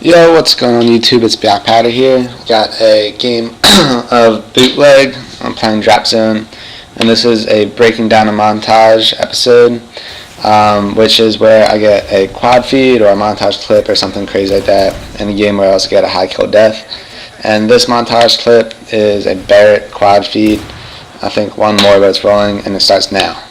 Yo, what's going on YouTube? It's Backpatter here. Got a game of Bootleg. I'm playing Drop Zone, and this is a breaking down a montage episode, which is where I get a quad feed or a montage clip or something crazy like that in a game where I also get a high kill death. And this montage clip is a Barrett quad feed. I think one more, but it's rolling, and it starts now.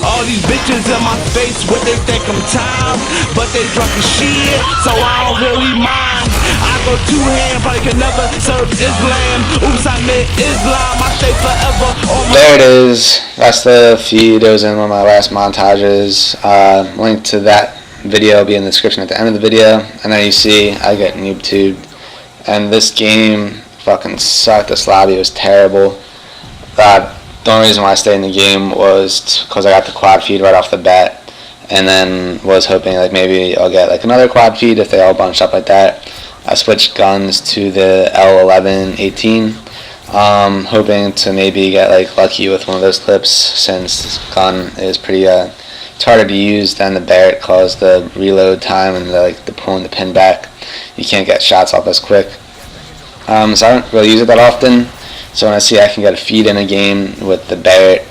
All these bitches in my face, what they think I'm time, but they drunk as shit, so I don't really mind. I go two-hand, probably can never serve Islam. Oops, I meant Islam, I stay forever on my... There it is. That's the feed. It was in one of my last montages. Link to that video will be in the description at the end of the video. And there you see I get noob tubed. And this game fucking sucked. This lobby was terrible. The only reason why I stayed in the game was because I got the quad feed right off the bat, and then was hoping like maybe I'll get like another quad feed if they all bunch up like that. I switched guns to the L11-18, hoping to maybe get like lucky with one of those clips, since this gun is pretty it's harder to use than the Barrett, cause the reload time and the pulling the pin back, you can't get shots off as quick. So I don't really use it that often. So when I see I can get a feed in a game with the Barrett,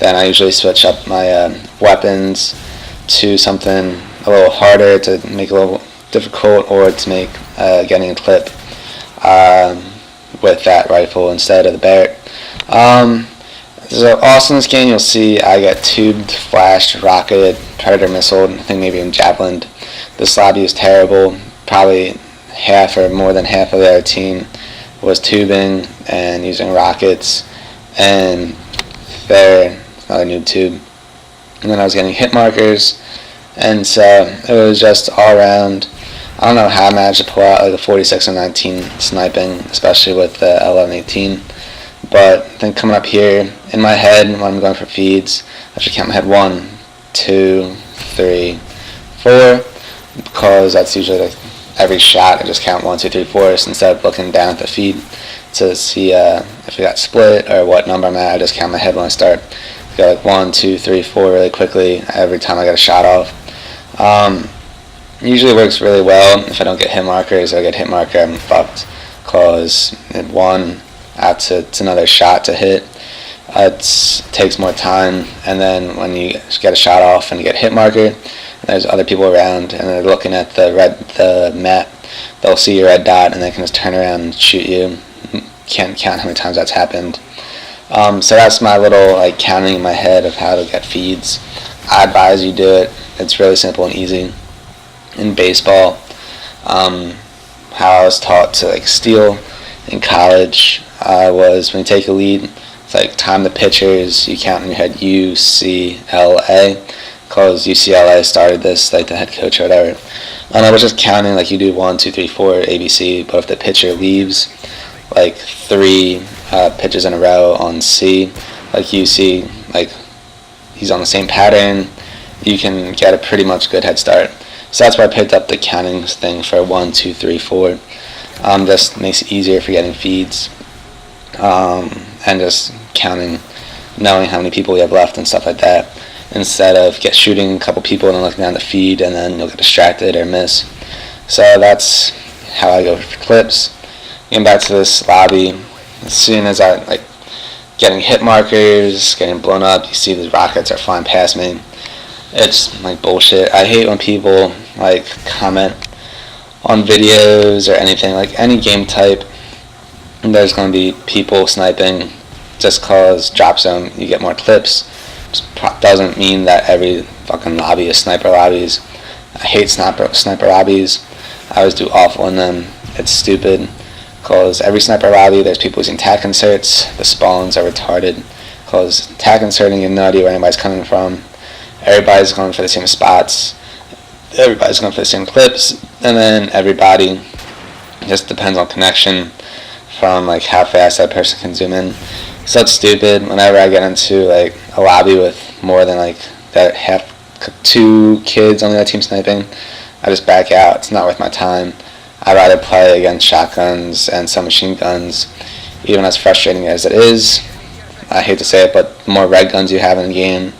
then I usually switch up my weapons to something a little harder to make it a little difficult, or to make getting a clip with that rifle instead of the Barrett. So also in this game you'll see I get tubed, flashed, rocketed, predator missiled, I think maybe even javelined. This lobby is terrible. Probably half or more than half of the other team was tubing and using rockets, and there another noob tube, and then I was getting hit markers, and so it was just all around. I don't know how I managed to pull out like a 46 and 19 sniping, especially with the L11-18, but then coming up here in my head when I'm going for feeds, I should count my head 1, 2, 3, 4, because that's usually like every shot I just count 1, 2, 3, 4 instead of looking down at the feed to see if it got split or what number I'm at. I just count my head when I start. Go like 1, 2, 3, 4 really quickly every time I get a shot off. Usually works really well. If I don't get hit markers or I get hit marker, I'm fucked, cause one it's another shot to hit. It takes more time, and then when you get a shot off and you get a hit marker, there's other people around and they're looking at the map, they'll see your red dot and they can just turn around and shoot you. Can't count how many times that's happened. So that's my little like counting in my head of how to get feeds. I advise you do it. It's really simple and easy. In baseball, how I was taught to like steal in college was when you take a lead, it's like time the pitchers, you count in your head UCLA, because UCLA started this, like the head coach or whatever. And I was just counting like you do 1, 2, 3, 4 ABC, but if the pitcher leaves like 3 pitches in a row on C, like you see like he's on the same pattern, you can get a pretty much good head start. So that's why I picked up the counting thing for 1, 2, 3, 4. Just makes it easier for getting feeds, and just counting, knowing how many people we have left and stuff like that, instead of shooting a couple people and then looking down the feed and then you'll get distracted or miss. So that's how I go for clips. Getting back to this lobby, as soon as I like getting hit markers, getting blown up, you see the rockets are flying past me. It's like bullshit. I hate when people like comment on videos or anything, like any game type, and there's going to be people sniping just cause Drop Zone you get more clips. Doesn't mean that every fucking lobby is sniper lobbies. I hate sniper lobbies. I always do awful in them. It's stupid, cause every sniper lobby there's people using tac inserts. The spawns are retarded, cause tac inserting, you have no idea where anybody's coming from. Everybody's going for the same spots, everybody's going for the same clips, and then everybody just depends on connection from like how fast that person can zoom in. So it's stupid. Whenever I get into like a lobby with more than like that half 2 kids on the other team sniping, I just back out. It's not worth my time. I'd rather play against shotguns and some machine guns, even as frustrating as it is. I hate to say it, but the more red guns you have in the game,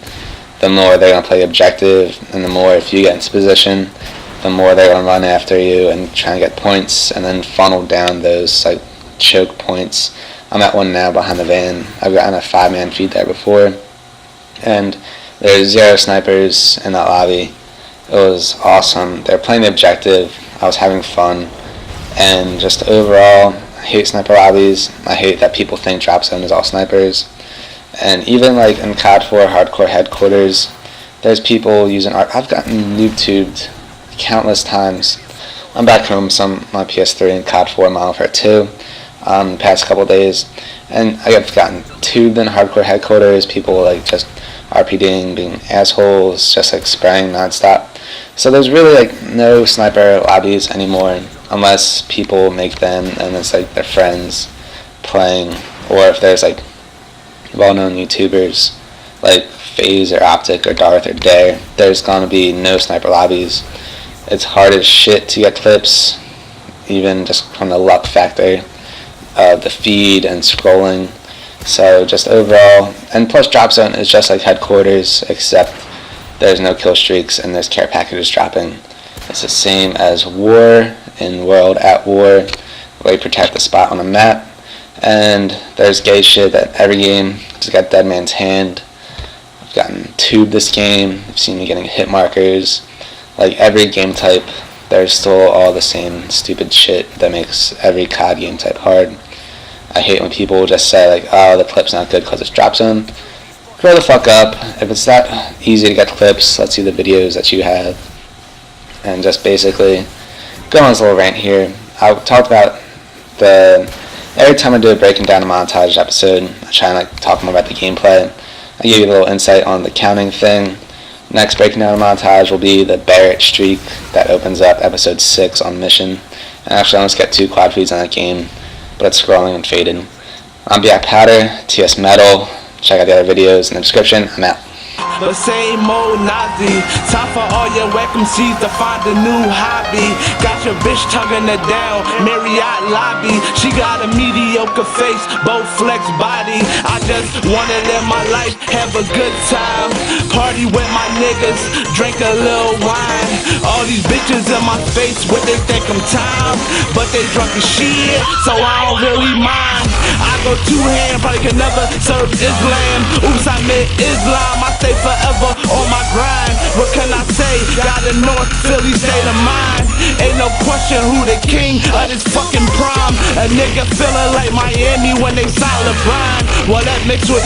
the more they're going to play objective, and the more if you get into position, the more they're gonna run after you and try and get points, and then funnel down those like choke points. I'm at one now behind the van. I've gotten a 5-man feed there before, and there's 0 snipers in that lobby. It was awesome. They're playing the objective. I was having fun, and just overall, I hate sniper lobbies. I hate that people think drop zone is all snipers. And even like in COD 4 hardcore headquarters, there's people using I've gotten noob tubed countless times. I'm back home on my PS3 in COD 4 Modern Warfare 2 the past couple days, and I've gotten tubed in hardcore headquarters. People like just RPDing, being assholes, just like spraying nonstop. So there's really like no sniper lobbies anymore, unless people make them and it's like their friends playing, or if there's like well-known YouTubers like FaZe or Optic or Darth or Dare, there's gonna be no sniper lobbies. It's hard as shit to get clips, even just from the luck factor of the feed and scrolling. So just overall, and plus drop zone is just like headquarters, except there's no kill streaks and there's care packages dropping. It's the same as war in World at War, where you protect the spot on the map. And there's gay shit at every game. Just got Dead Man's Hand. I've gotten tubed this game. You've seen me getting hit markers. Like every game type, there's still all the same stupid shit that makes every COD game type hard. I hate when people just say like, oh, the clip's not good because it's drop zone. Grow the fuck up. If it's that easy to get clips, let's see the videos that you have. And just basically go on this little rant here. I talked about every time I do a breaking down a montage episode, I try and like talk more about the gameplay. I give you a little insight on the counting thing. Next breaking down a montage will be the Barrett streak that opens up episode 6 on mission. And actually I almost got 2 quad feeds on that game, but it's scrolling and faded. I'm Black Powder, TS Metal. Check out the other videos in the description. I'm out. The same old Nazi. Time for all your whack MCs to find a new hobby. Got your bitch tugging it down, Marriott lobby. She got a mediocre face, both flex body. I just wanna live my life, have a good time. Party with my niggas, drink a little wine. All these bitches in my face, what they think I'm time, but they drunk as shit, so I don't really mind. I go 2-hand, probably can never serve Islam. Oops, I meant Islam. I stay forever on my grind. What can I say? Got a North Philly state of mind. Ain't no question who the king of this fucking prime. A nigga feeling like Miami when they sign LeBron. Well, that mixed with